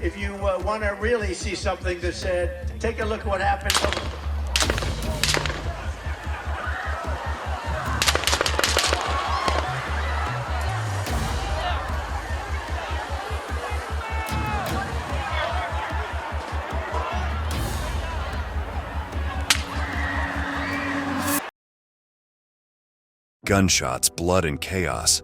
if you want to really see something that's said, take a look at what happened. Gunshots, blood, and chaos.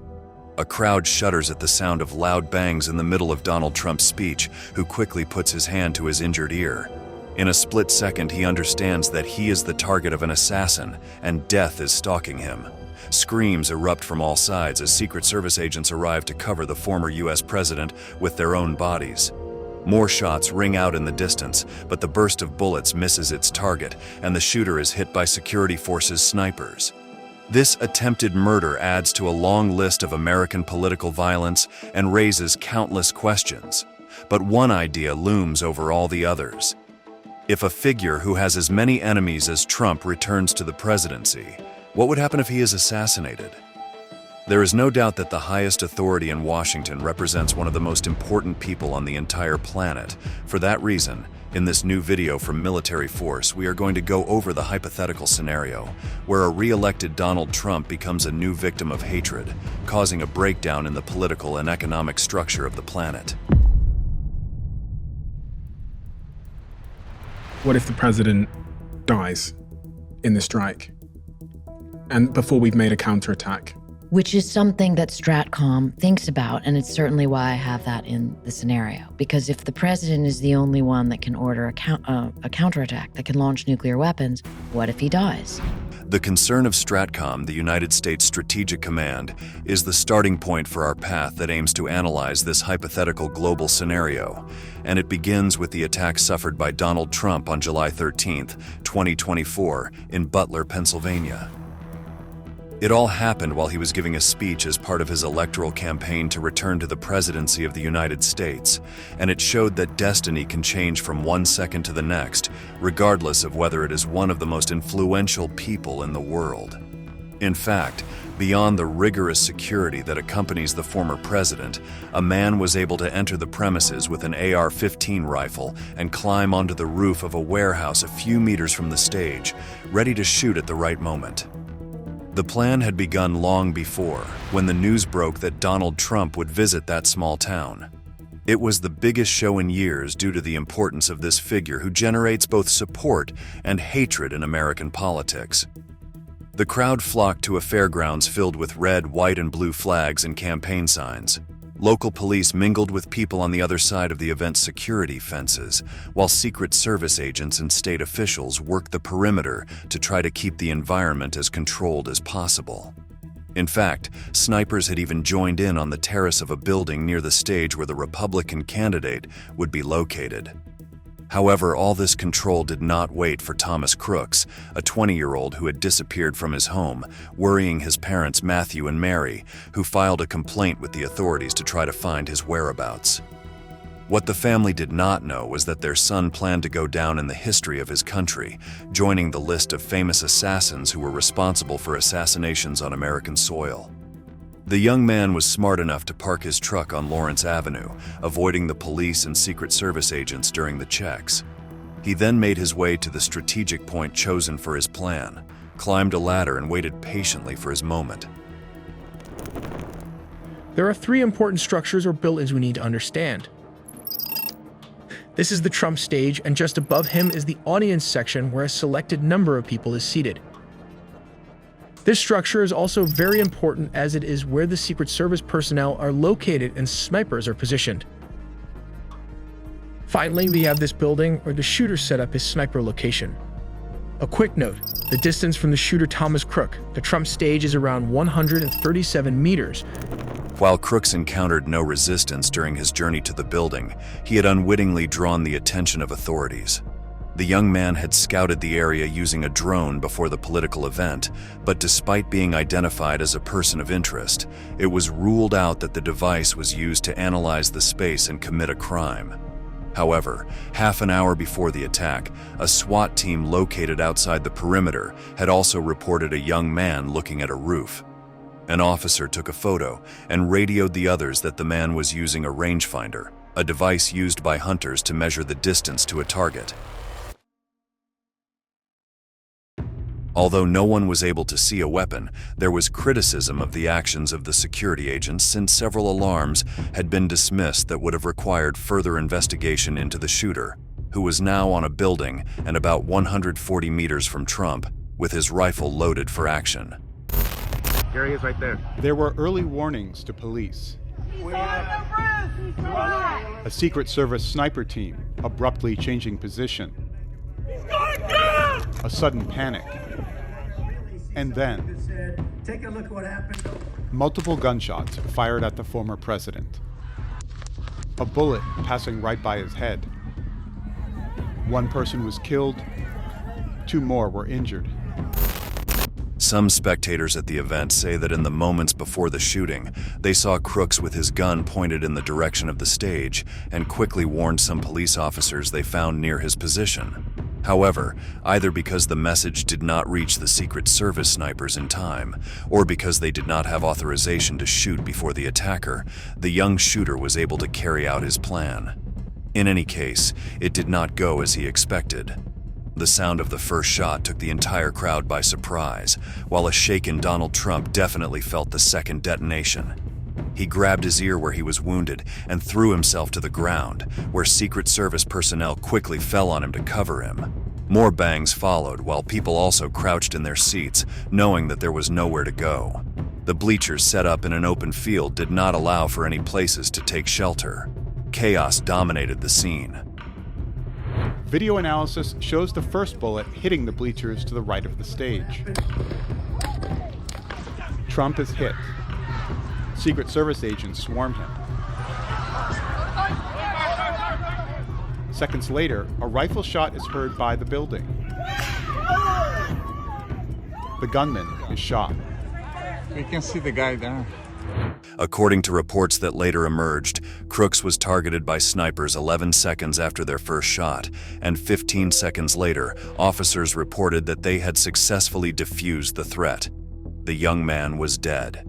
A crowd shudders at the sound of loud bangs in the middle of Donald Trump's speech, who quickly puts his hand to his injured ear. In a split second, he understands that he is the target of an assassin, and death is stalking him. Screams erupt from all sides as Secret Service agents arrive to cover the former U.S. president with their own bodies. More shots ring out in the distance, but the burst of bullets misses its target, and the shooter is hit by security forces' snipers. This attempted murder adds to a long list of American political violence and raises countless questions. But one idea looms over all the others. If a figure who has as many enemies as Trump returns to the presidency, what would happen if he is assassinated? There is no doubt that the highest authority in Washington represents one of the most important people on the entire planet. For that reason, in this new video from Military Force, we are going to go over the hypothetical scenario where a re-elected Donald Trump becomes a new victim of hatred, causing a breakdown in the political and economic structure of the planet. What if the president dies in the strike and before we've made a counterattack? Which is something that Stratcom thinks about, and it's certainly why I have that in the scenario. Because if the president is the only one that can order a counterattack, that can launch nuclear weapons, what if he dies? The concern of Stratcom, the United States Strategic Command, is the starting point for our path that aims to analyze this hypothetical global scenario. And it begins with the attack suffered by Donald Trump on July 13, 2024, in Butler, Pennsylvania. It all happened while he was giving a speech as part of his electoral campaign to return to the presidency of the United States, and it showed that destiny can change from one second to the next, regardless of whether it is one of the most influential people in the world. In fact, beyond the rigorous security that accompanies the former president, a man was able to enter the premises with an AR-15 rifle and climb onto the roof of a warehouse a few meters from the stage, ready to shoot at the right moment. The plan had begun long before, when the news broke that Donald Trump would visit that small town. It was the biggest show in years due to the importance of this figure who generates both support and hatred in American politics. The crowd flocked to a fairgrounds filled with red, white, and blue flags and campaign signs. Local police mingled with people on the other side of the event's security fences, while Secret Service agents and state officials worked the perimeter to try to keep the environment as controlled as possible. In fact, snipers had even joined in on the terrace of a building near the stage where the Republican candidate would be located. However, all this control did not wait for Thomas Crooks, a 20-year-old who had disappeared from his home, worrying his parents Matthew and Mary, who filed a complaint with the authorities to try to find his whereabouts. What the family did not know was that their son planned to go down in the history of his country, joining the list of famous assassins who were responsible for assassinations on American soil. The young man was smart enough to park his truck on Lawrence Avenue, avoiding the police and Secret Service agents during the checks. He then made his way to the strategic point chosen for his plan, climbed a ladder, and waited patiently for his moment. There are three important structures or buildings we need to understand. This is the Trump stage, and just above him is the audience section where a selected number of people is seated. This structure is also very important as it is where the Secret Service personnel are located and snipers are positioned. Finally, we have this building where the shooter set up his sniper location. A quick note, the distance from the shooter Thomas Crook, the Trump stage, is around 137 meters. While Crooks encountered no resistance during his journey to the building, he had unwittingly drawn the attention of authorities. The young man had scouted the area using a drone before the political event, but despite being identified as a person of interest, it was ruled out that the device was used to analyze the space and commit a crime. However, half an hour before the attack, a SWAT team located outside the perimeter had also reported a young man looking at a roof. An officer took a photo and radioed the others that the man was using a rangefinder, a device used by hunters to measure the distance to a target. Although no one was able to see a weapon, there was criticism of the actions of the security agents since several alarms had been dismissed that would have required further investigation into the shooter, who was now on a building and about 140 meters from Trump, with his rifle loaded for action. There he is right there. There were early warnings to police. A Secret Service sniper team abruptly changing position. A sudden panic. And then, Take a look at what happened. multiple gunshots fired at the former president. A bullet passing right by his head. One person was killed, 2 more were injured. Some spectators at the event say that in the moments before the shooting, they saw Crooks with his gun pointed in the direction of the stage and quickly warned some police officers they found near his position. However, either because the message did not reach the Secret Service snipers in time, or because they did not have authorization to shoot before the attacker, the young shooter was able to carry out his plan. In any case, it did not go as he expected. The sound of the first shot took the entire crowd by surprise, while a shaken Donald Trump definitely felt the second detonation. He grabbed his ear where he was wounded and threw himself to the ground, where Secret Service personnel quickly fell on him to cover him. More bangs followed, while people also crouched in their seats, knowing that there was nowhere to go. The bleachers set up in an open field did not allow for any places to take shelter. Chaos dominated the scene. Video analysis shows the first bullet hitting the bleachers to the right of the stage. Trump is hit. Secret Service agents swarm him. Seconds later, a rifle shot is heard by the building. The gunman is shot. We can see the guy there. According to reports that later emerged, Crooks was targeted by snipers 11 seconds after their first shot, and 15 seconds later, officers reported that they had successfully defused the threat. The young man was dead.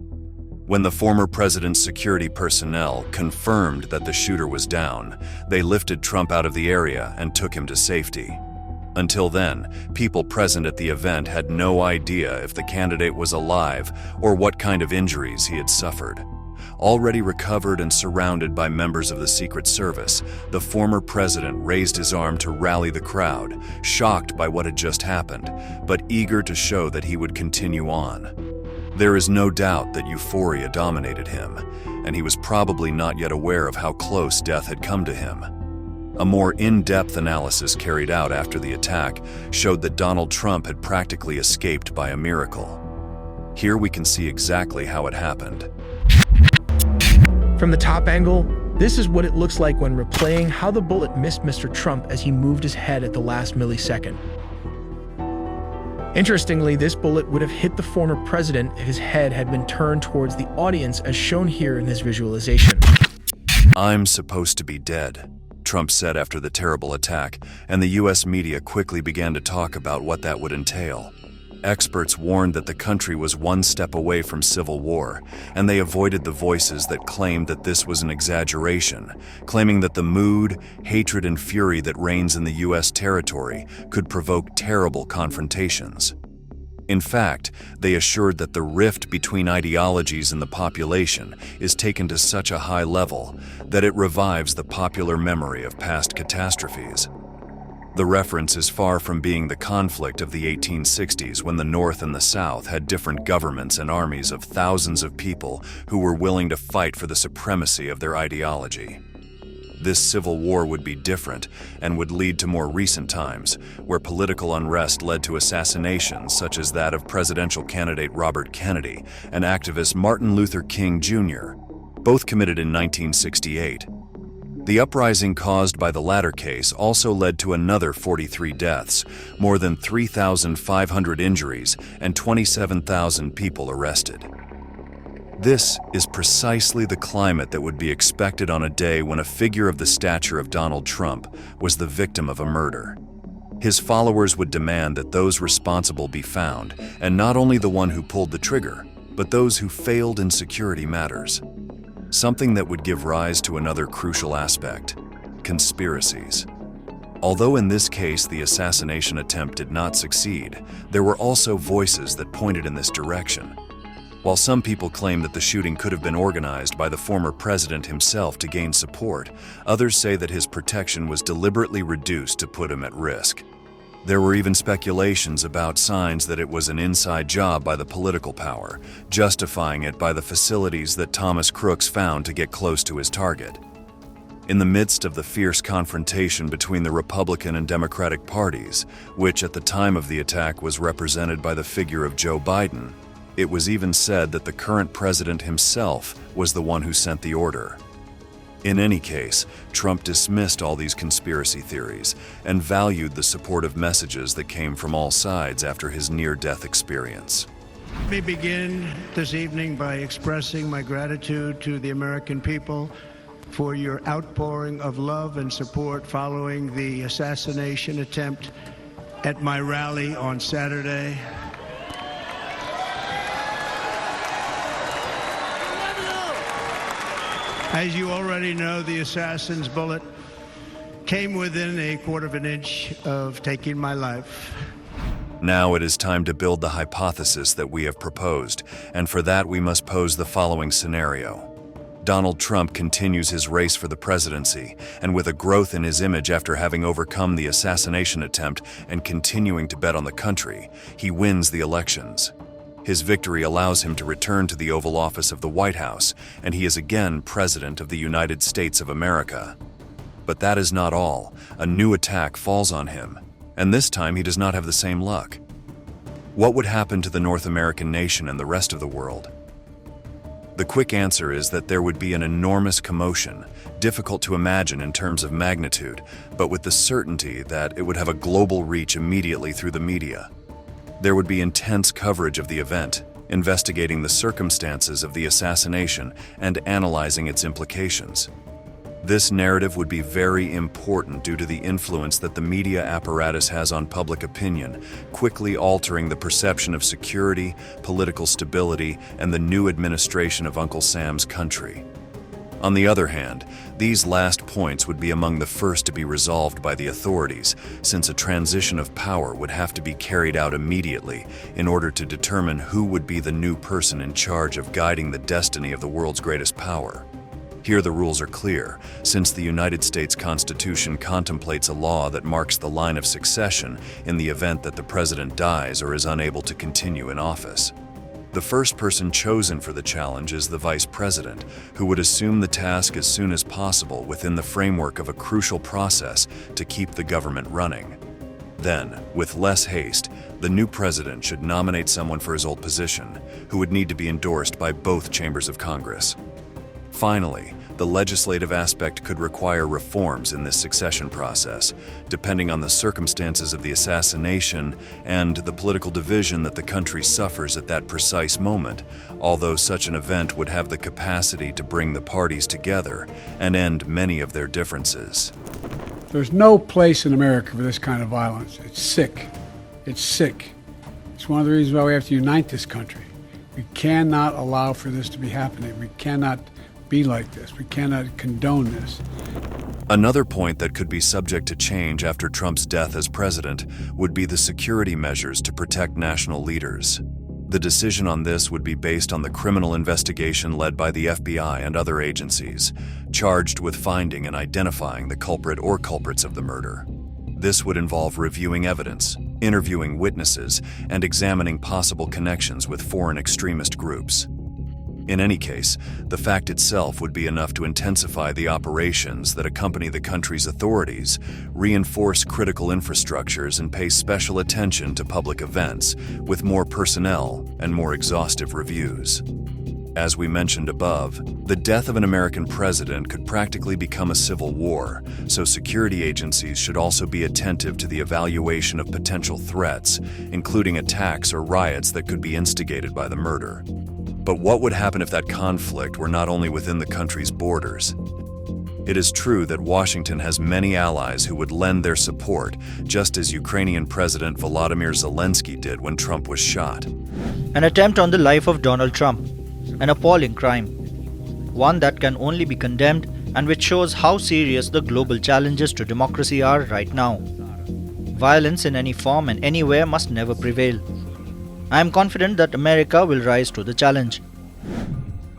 When the former president's security personnel confirmed that the shooter was down, they lifted Trump out of the area and took him to safety. Until then, people present at the event had no idea if the candidate was alive or what kind of injuries he had suffered. Already recovered and surrounded by members of the Secret Service, the former president raised his arm to rally the crowd, shocked by what had just happened, but eager to show that he would continue on. There is no doubt that euphoria dominated him, and he was probably not yet aware of how close death had come to him. A more in-depth analysis carried out after the attack showed that Donald Trump had practically escaped by a miracle. Here we can see exactly how it happened. From the top angle, this is what it looks like when replaying how the bullet missed Mr. Trump as he moved his head at the last millisecond. Interestingly, this bullet would have hit the former president if his head had been turned towards the audience as shown here in this visualization. "I'm supposed to be dead," Trump said after the terrible attack, and the US media quickly began to talk about what that would entail. Experts warned that the country was one step away from civil war, and they avoided the voices that claimed that this was an exaggeration, claiming that the mood, hatred, and fury that reigns in the US territory could provoke terrible confrontations. In fact, they assured that the rift between ideologies in the population is taken to such a high level that it revives the popular memory of past catastrophes. The reference is far from being the conflict of the 1860s when the North and the South had different governments and armies of thousands of people who were willing to fight for the supremacy of their ideology. This civil war would be different and would lead to more recent times, where political unrest led to assassinations such as that of presidential candidate Robert Kennedy and activist Martin Luther King Jr., both committed in 1968. The uprising caused by the latter case also led to another 43 deaths, more than 3,500 injuries, and 27,000 people arrested. This is precisely the climate that would be expected on a day when a figure of the stature of Donald Trump was the victim of a murder. His followers would demand that those responsible be found, and not only the one who pulled the trigger, but those who failed in security matters. something that would give rise to another crucial aspect: conspiracies. Although in this case the assassination attempt did not succeed, there were also voices that pointed in this direction. While some people claim that the shooting could have been organized by the former president himself to gain support, others say that his protection was deliberately reduced to put him at risk. There were even speculations about signs that it was an inside job by the political power, justifying it by the facilities that Thomas Crooks found to get close to his target. In the midst of the fierce confrontation between the Republican and Democratic parties, which at the time of the attack was represented by the figure of Joe Biden, it was even said that the current president himself was the one who sent the order. In any case, Trump dismissed all these conspiracy theories and valued the supportive messages that came from all sides after his near-death experience. Let me begin this evening by expressing my gratitude to the American people for your outpouring of love and support following the assassination attempt at my rally on Saturday. As you already know, the assassin's bullet came within a quarter of an inch of taking my life. Now it is time to build the hypothesis that we have proposed, and for that we must pose the following scenario. Donald Trump continues his race for the presidency, and with a growth in his image after having overcome the assassination attempt and continuing to bet on the country, he wins the elections. His victory allows him to return to the Oval Office of the White House, and he is again President of the United States of America. But that is not all. A new attack falls on him, and this time he does not have the same luck. What would happen to the North American nation and the rest of the world? The quick answer is that there would be an enormous commotion, difficult to imagine in terms of magnitude, but with the certainty that it would have a global reach immediately through the media. There would be intense coverage of the event, investigating the circumstances of the assassination and analyzing its implications. This narrative would be very important due to the influence that the media apparatus has on public opinion, quickly altering the perception of security, political stability, and the new administration of Uncle Sam's country. On the other hand, these last points would be among the first to be resolved by the authorities, since a transition of power would have to be carried out immediately in order to determine who would be the new person in charge of guiding the destiny of the world's greatest power. Here the rules are clear, since the United States Constitution contemplates a law that marks the line of succession in the event that the president dies or is unable to continue in office. The first person chosen for the challenge is the vice president, who would assume the task as soon as possible within the framework of a crucial process to keep the government running. Then, with less haste, the new president should nominate someone for his old position, who would need to be endorsed by both chambers of Congress. Finally, the legislative aspect could require reforms in this succession process, depending on the circumstances of the assassination and the political division that the country suffers at that precise moment, although such an event would have the capacity to bring the parties together and end many of their differences. There's no place in America for this kind of violence. It's sick. It's sick. It's one of the reasons why we have to unite this country. We cannot allow for this to be happening. We cannot be like this. We cannot condone this. Another point that could be subject to change after Trump's death as president would be the security measures to protect national leaders. The decision on this would be based on the criminal investigation led by the FBI and other agencies, charged with finding and identifying the culprit or culprits of the murder. This would involve reviewing evidence, interviewing witnesses, and examining possible connections with foreign extremist groups. In any case, the fact itself would be enough to intensify the operations that accompany the country's authorities, reinforce critical infrastructures, and pay special attention to public events, with more personnel and more exhaustive reviews. As we mentioned above, the death of an American president could practically become a civil war, so security agencies should also be attentive to the evaluation of potential threats, including attacks or riots that could be instigated by the murder. But what would happen if that conflict were not only within the country's borders? It is true that Washington has many allies who would lend their support, just as Ukrainian President Vladimir Zelensky did when Trump was shot. An attempt on the life of Donald Trump, an appalling crime. one that can only be condemned and which shows how serious the global challenges to democracy are right now. Violence in any form and anywhere must never prevail. I am confident that America will rise to the challenge.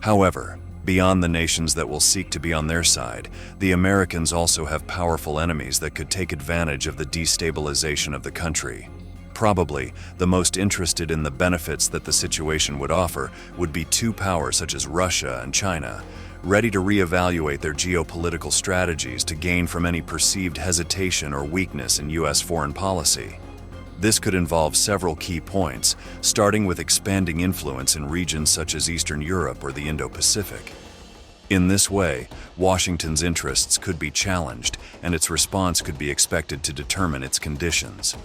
However, beyond the nations that will seek to be on their side, the Americans also have powerful enemies that could take advantage of the destabilization of the country. Probably the most interested in the benefits that the situation would offer would be two powers such as Russia and China, ready to reevaluate their geopolitical strategies to gain from any perceived hesitation or weakness in U.S. foreign policy. This could involve several key points, starting with expanding influence in regions such as Eastern Europe or the Indo-Pacific. In this way, Washington's interests could be challenged, and its response could be expected to determine its conditions.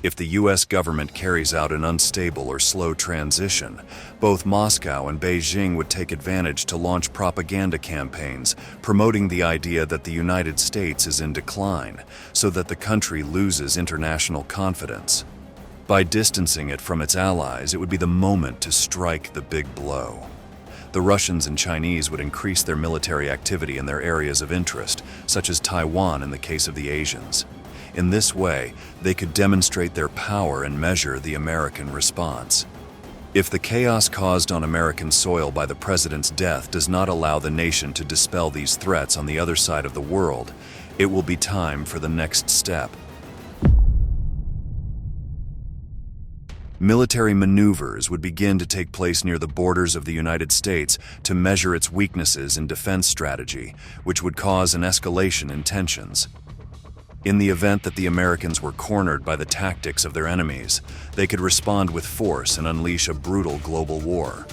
If the U.S. government carries out an unstable or slow transition, both Moscow and Beijing would take advantage to launch propaganda campaigns promoting the idea that the United States is in decline, so that the country loses international confidence. By distancing it from its allies, it would be the moment to strike the big blow. The Russians and Chinese would increase their military activity in their areas of interest, such as Taiwan in the case of the Asians. In this way, they could demonstrate their power and measure the American response. If the chaos caused on American soil by the president's death does not allow the nation to dispel these threats on the other side of the world, it will be time for the next step. Military maneuvers would begin to take place near the borders of the United States to measure its weaknesses in defense strategy, which would cause an escalation in tensions. In the event that the Americans were cornered by the tactics of their enemies, they could respond with force and unleash a brutal global war.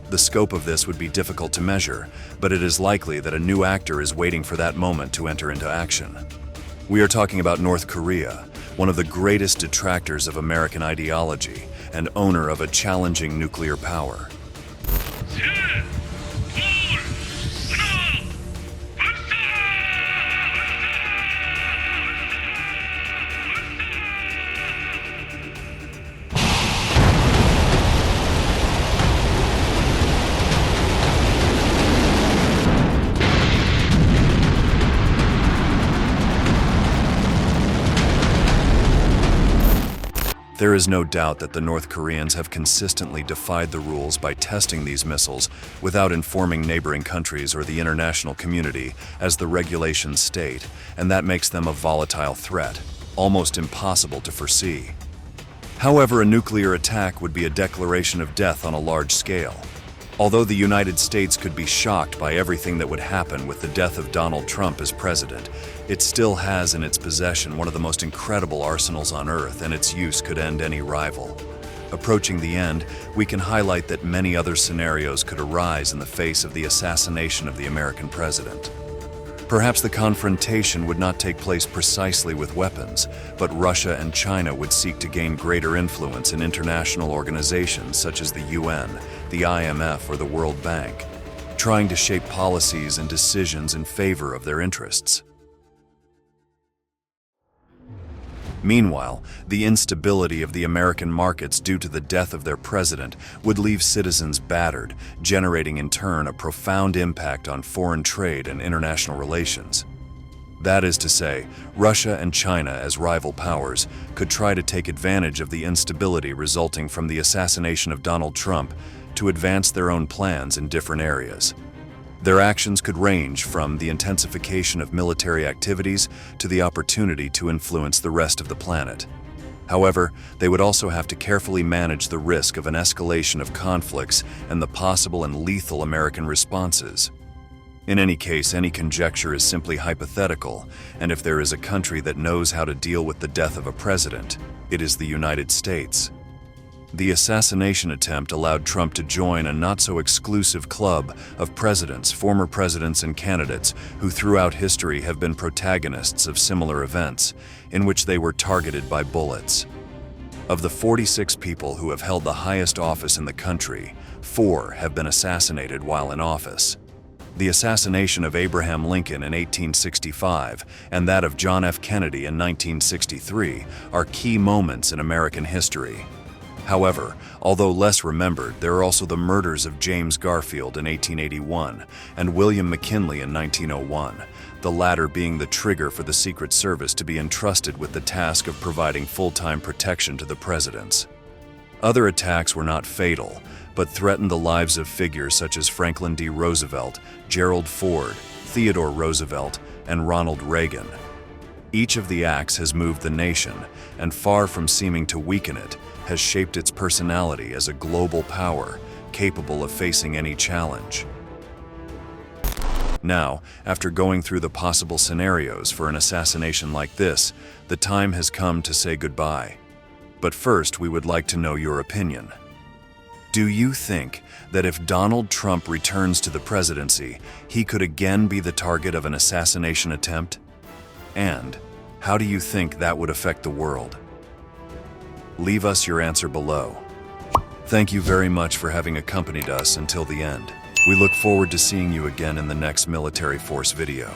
The scope of this would be difficult to measure, but it is likely that a new actor is waiting for that moment to enter into action. We are talking about North Korea, one of the greatest detractors of American ideology and owner of a challenging nuclear power. There is no doubt that the North Koreans have consistently defied the rules by testing these missiles without informing neighboring countries or the international community, as the regulations state, and that makes them a volatile threat, almost impossible to foresee. However, a nuclear attack would be a declaration of death on a large scale. Although the United States could be shocked by everything that would happen with the death of Donald Trump as president, it still has in its possession one of the most incredible arsenals on Earth, and its use could end any rival. Approaching the end, we can highlight that many other scenarios could arise in the face of the assassination of the American president. Perhaps the confrontation would not take place precisely with weapons, but Russia and China would seek to gain greater influence in international organizations such as the UN, the IMF, or the World Bank, trying to shape policies and decisions in favor of their interests. Meanwhile, the instability of the American markets due to the death of their president would leave citizens battered, generating in turn a profound impact on foreign trade and international relations. That is to say, Russia and China as rival powers could try to take advantage of the instability resulting from the assassination of Donald Trump to advance their own plans in different areas. Their actions could range from the intensification of military activities to the opportunity to influence the rest of the planet. However, they would also have to carefully manage the risk of an escalation of conflicts and the possible and lethal American responses. In any case, any conjecture is simply hypothetical, and if there is a country that knows how to deal with the death of a president, it is the United States. The assassination attempt allowed Trump to join a not-so-exclusive club of presidents, former presidents, and candidates who throughout history have been protagonists of similar events, in which they were targeted by bullets. Of the 46 people who have held the highest office in the country, 4 have been assassinated while in office. The assassination of Abraham Lincoln in 1865 and that of John F. Kennedy in 1963 are key moments in American history. However, although less remembered, there are also the murders of James Garfield in 1881 and William McKinley in 1901, the latter being the trigger for the Secret Service to be entrusted with the task of providing full-time protection to the presidents. Other attacks were not fatal, but threatened the lives of figures such as Franklin D. Roosevelt, Gerald Ford, Theodore Roosevelt, and Ronald Reagan. Each of the acts has moved the nation, and far from seeming to weaken it, has shaped its personality as a global power capable of facing any challenge. Now, after going through the possible scenarios for an assassination like this, the time has come to say goodbye. But first, we would like to know your opinion. Do you think that if Donald Trump returns to the presidency, he could again be the target of an assassination attempt? And how do you think that would affect the world? Leave us your answer below. Thank you very much for having accompanied us until the end. We look forward to seeing you again in the next military force video.